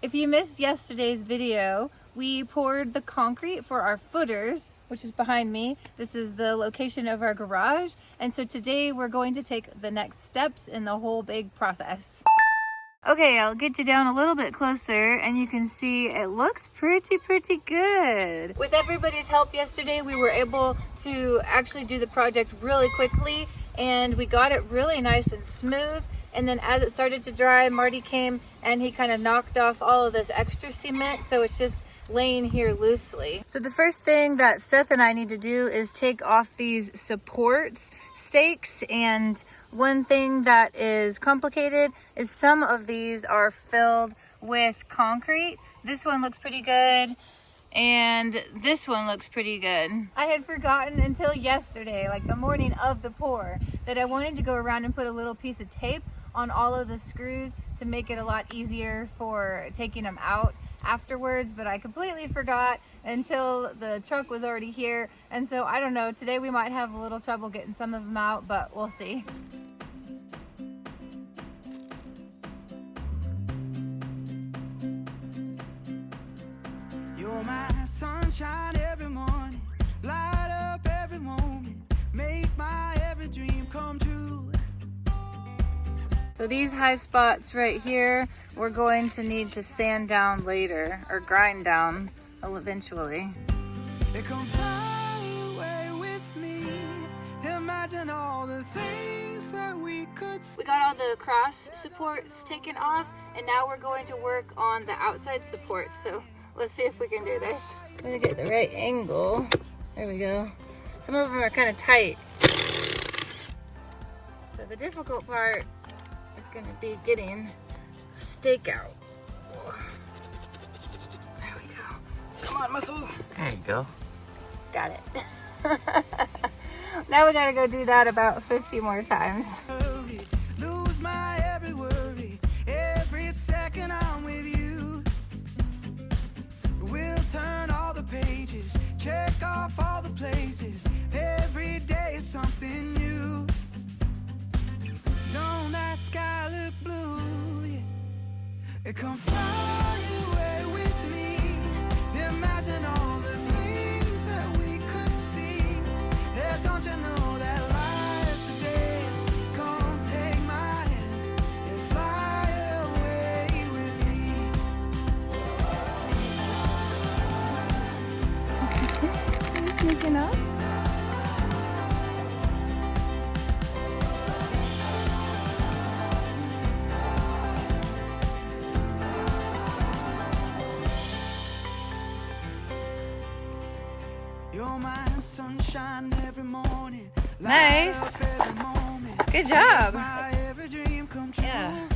If you missed yesterday's video, we poured the concrete for our footers, which is behind me. This is the location of our garage. And so today we're going to take the next steps in the whole big process. Okay, I'll get you down a little bit closer and you can see it looks pretty good. With everybody's help yesterday, we were able to actually do the project really quickly and we got it really nice and smooth. And then as it started to dry, Marty came and he kind of knocked off all of this extra cement, so it's just laying here loosely. So the first thing that Seth and I need to do is take off these supports, stakes, and one thing that is complicated is some of these are filled with concrete. This one looks pretty good. And this one looks pretty good. I had forgotten until yesterday, like the morning of the pour, that I wanted to go around and put a little piece of tape on all of the screws to make it a lot easier for taking them out afterwards, but I completely forgot until the truck was already here. And so I don't know, today we might have a little trouble getting some of them out, but we'll see. You're my sunshine every morning, light up every moment, make my every dream come true. So these high spots right here, we're going to need to sand down later, or grind down eventually. It come fly away with me, imagine all the things that we could see. We got all the cross supports taken off, and now we're going to work on the outside supports. So let's see if we can do this. I'm gonna get the right angle. There we go. Some of them are kind of tight. So the difficult part is gonna be getting stake out. There we go. Come on, muscles. There you go. Got it. Now we gotta go do that about 50 more times. Lose my every worry, every second I'm with you. We'll turn all the pages, check off all the places. Every day is something new. Don't that sky look blue? Yeah. It come fly away with me. Imagine all the things that we could see. Yeah, don't you know that life's a dance? Come take my hand and fly away with me. Are you sneaking up? You're my sunshine every morning. Nice. Every moment. Good job. My every dream come true. Yeah.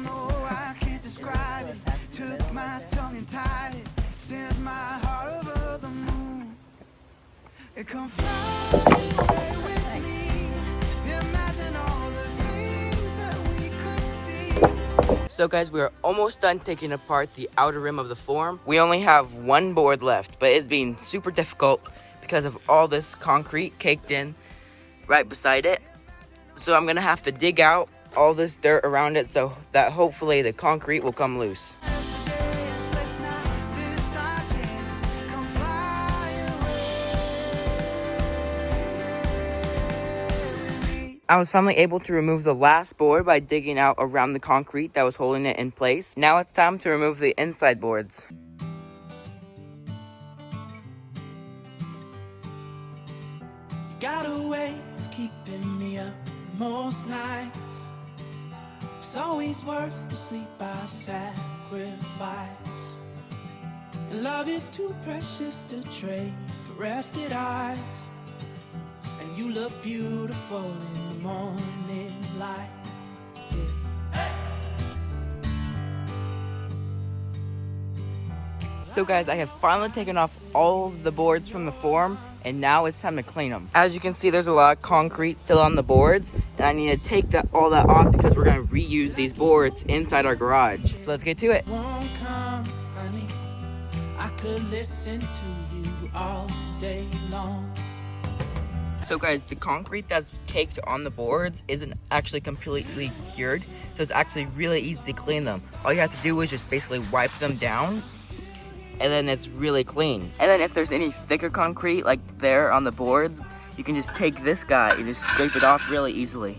Oh, I can't describe it. Took my tongue and tied it. Sent my heart over the moon. It come fly away with me. Imagine all the things that we could see. So guys, we are almost done taking apart the outer rim of the form. We only have one board left, but it's being super difficult because of all this concrete caked in right beside it. So I'm gonna have to dig out all this dirt around it so that hopefully the concrete will come loose. Let's not miss our chance. Come fly away. I was finally able to remove the last board by digging out around the concrete that was holding it in place. Now it's time to remove the inside boards. Got a way of keeping me up most nights. It's always worth the sleep I sacrifice. And love is too precious to trade for rested eyes. And you look beautiful in the morning light. So guys, I have finally taken off all of the boards from the form, and now it's time to clean them. As you can see, there's a lot of concrete still on the boards, and I need to take all that off because we're going to reuse these boards inside our garage. So let's get to it. Won't come, honey. I could listen to you all day long. So guys, the concrete that's caked on the boards isn't actually completely cured, so it's actually really easy to clean them. All you have to do is just basically wipe them down, and then it's really clean. And then if there's any thicker concrete like there on the boards, you can just take this guy and just scrape it off really easily.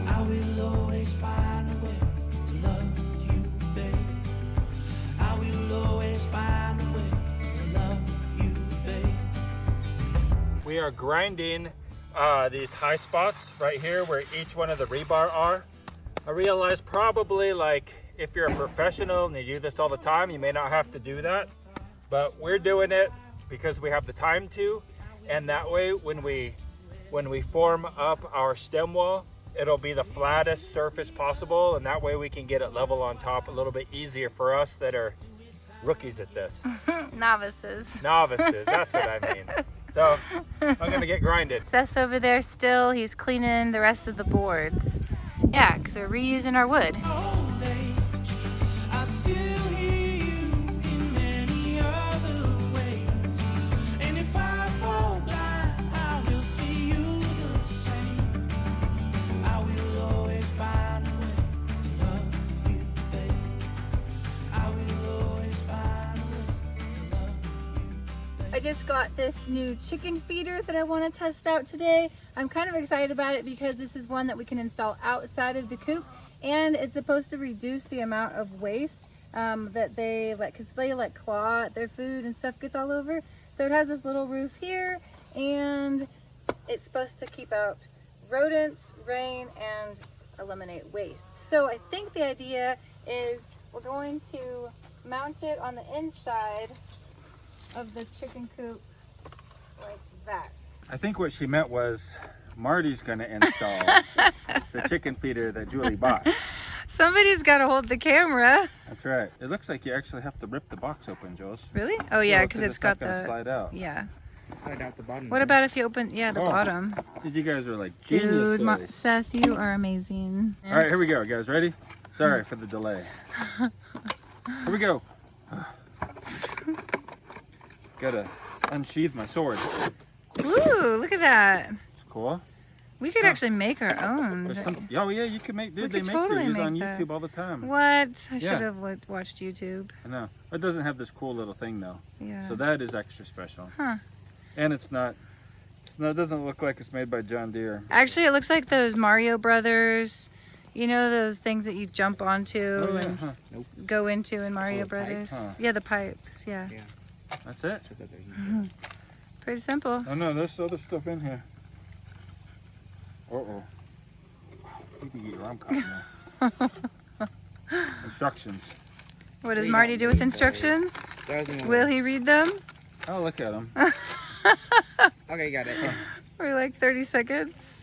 I will always find a way to love you, babe. I will always find a way to love you, babe. We are grinding these high spots right here where each one of the rebar are. I realize probably like if you're a professional and you do this all the time, you may not have to do that, but we're doing it because we have the time to, and that way when we form up our stem wall, it'll be the flattest surface possible, and that way we can get it level on top a little bit easier for us that are rookies at this. Novices. Novices, that's what I mean. So I'm gonna get grinded. Seth's over there still. He's cleaning the rest of the boards. Yeah, because we're reusing our wood. Old age, I still hear you in many other ways. And if I fall blind, I will see you the same. I will always find a way to love you, babe. I will always find a way to love you. I just got this new chicken feeder that I want to test out today. I'm kind of excited about it because this is one that we can install outside of the coop, and it's supposed to reduce the amount of waste that they let, because they let claw at their food and stuff gets all over. So it has this little roof here, and it's supposed to keep out rodents, rain, and eliminate waste. So I think the idea is we're going to mount it on the inside of the chicken coop like that. I think what she meant was Marty's gonna install the chicken feeder that Julie bought. Somebody's got to hold the camera. That's right. It looks like you actually have to rip the box open, Jules. Really? Oh yeah, because it's it's got not gonna the slide out. yeah. Slide out the bottom. What about if you open the Oh. bottom? You guys are like Dude, geniuses. Seth, you are amazing. All right, here we go, guys. Ready? Sorry for the delay. Here we go. Gotta unsheath my sword. Ooh, look at that. It's cool. We could actually make our own. There's some, oh yeah, you can make. Dude, We they could make totally these on make that. YouTube all the time. What? I Yeah. should have watched YouTube. I know. It doesn't have this cool little thing though. Yeah. So that is extra special. Huh. And it's not. It doesn't look like it's made by John Deere. Actually, it looks like those Mario Brothers. You know those things that you jump onto Oh, yeah, and huh. go into in Mario the pipes? Brothers. Huh. Yeah, the pipes. Yeah. That's it. Pretty simple. Oh no, there's other stuff in here. Uh-oh. You can get your arm caught now. Instructions. What does We Marty don't do with need those. instructions? Doesn't Will he read them? Oh, look at them. Okay, got it. For like 30 seconds.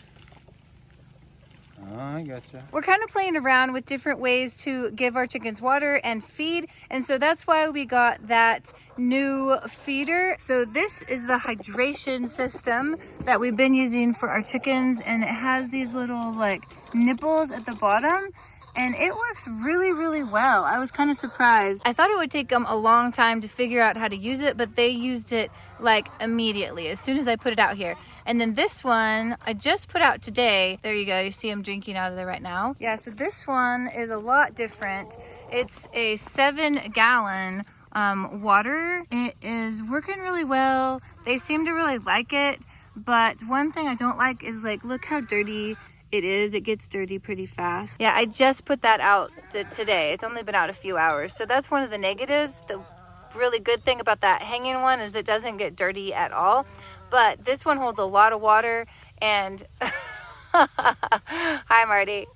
Oh, I gotcha. We're kind of playing around with different ways to give our chickens water and feed, and so that's why we got that new feeder. So this is the hydration system that we've been using for our chickens, and it has these little like nipples at the bottom, and it works really, really well. I was kind of surprised. I thought it would take them a long time to figure out how to use it, but they used it like immediately as soon as I put it out here. And then this one I just put out today. There you go, you see them drinking out of there right now. Yeah, so this one is a lot different. It's a 7-gallon water. It is working really well. They seem to really like it, but one thing I don't like is like, look how dirty it is. It gets dirty pretty fast. Yeah, I just put that out today. It's only been out a few hours. So that's one of the negatives. The really good thing about that hanging one is it doesn't get dirty at all. But this one holds a lot of water, and hi Marty.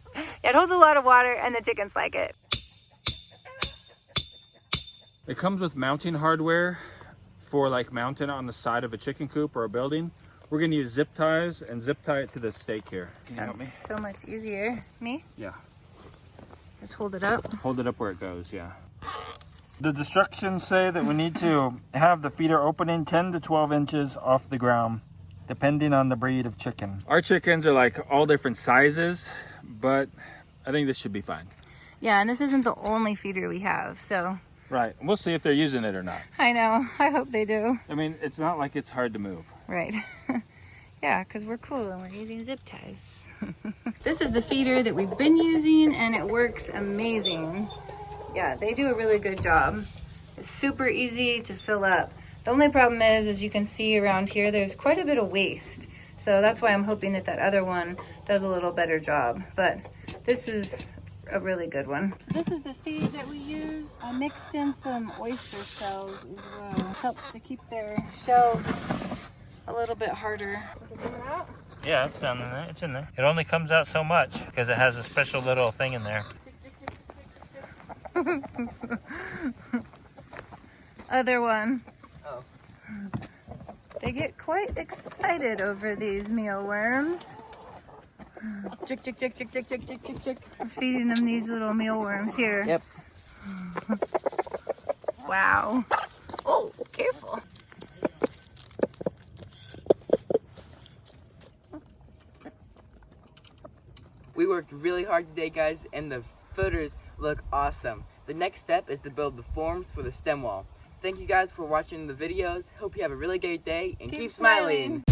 It holds a lot of water and the chickens like it. It comes with mounting hardware for like mounting it on the side of a chicken coop or a building. We're gonna use zip ties and zip tie it to the stake here. Can you help me? So much easier. Me? Yeah. Just hold it up. Hold it up where it goes, yeah. The instructions say that we need to have the feeder opening 10 to 12 inches off the ground, depending on the breed of chicken. Our chickens are like all different sizes, but I think this should be fine. Yeah, and this isn't the only feeder we have, so. Right, we'll see if they're using it or not. I know, I hope they do. I mean, it's not like it's hard to move. Right. Yeah, because we're cool and we're using zip ties. This is the feeder that we've been using and it works amazing. Yeah, they do a really good job. It's super easy to fill up. The only problem is, as you can see around here, there's quite a bit of waste. So that's why I'm hoping that that other one does a little better job. But this is a really good one. This is the feed that we use. I mixed in some oyster shells as well. Helps to keep their shells a little bit harder. Is it coming out? Yeah, it's down in there. It's in there. It only comes out so much because it has a special little thing in there. Other one. Oh. They get quite excited over these mealworms. Chick, chick, chick, chick, chick, chick, chick, chick, chick. I'm feeding them these little mealworms here. Yep. Wow. Oh, careful. We worked really hard today, guys, and the footers look awesome. The next step is to build the forms for the stem wall. Thank you guys for watching the videos. Hope you have a really great day and keep smiling.